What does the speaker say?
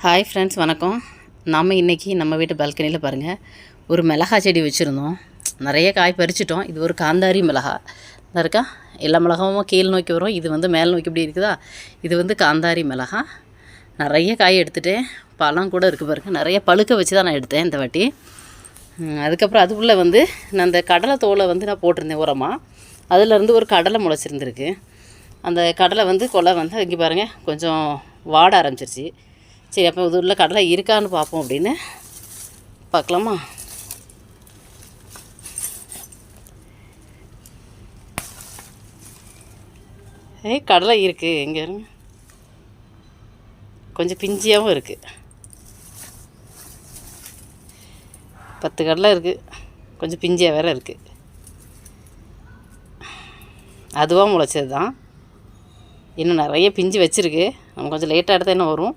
Hi friends, வணக்கம். நாம் இன்றைக்கி நம்ம வீட்டு பால்கனியில் பாருங்கள், ஒரு மிளகா செடி வச்சுருந்தோம். நிறைய காய் பறிச்சிட்டோம். இது ஒரு காந்தாரி மிளகா தான் இருக்கா. எல்லா மிளகாவும் கீழ் நோக்கி வரும், இது வந்து மேல் நோக்கி இப்படி இருக்குதா. இது வந்து காந்தாரி மிளகா. நிறைய காய் எடுத்துகிட்டேன். பழம் கூட இருக்குது பாருங்கள். நிறைய பழுக்க வச்சு தான் நான் எடுத்தேன் இந்த வாட்டி. அதுக்கப்புறம் அதுக்குள்ளே வந்து நான் அந்த கடலை தோலை வந்து நான் போட்டிருந்தேன் உரமாக. அதிலேருந்து ஒரு கடலை முளைச்சிருந்துருக்கு. அந்த கடலை வந்து கொலை வந்து இங்கே பாருங்கள் கொஞ்சம் வாட ஆரம்பிச்சிருச்சு. சரி, அப்போ இது உள்ள கடலை இருக்கான்னு பார்ப்போம் அப்படின்னு பார்க்கலாமா. கடலை இருக்குது இங்கே, கொஞ்சம் பிஞ்சியாகவும் இருக்குது. 10 கடலை இருக்குது, கொஞ்சம் பிஞ்சியாக வேறு இருக்குது. அதுவாக முளைச்சது தான். இன்னும் நிறைய பிஞ்சு வச்சுருக்கு. நம்ம கொஞ்சம் லேட்டாக எடுத்தால் என்ன வரும்.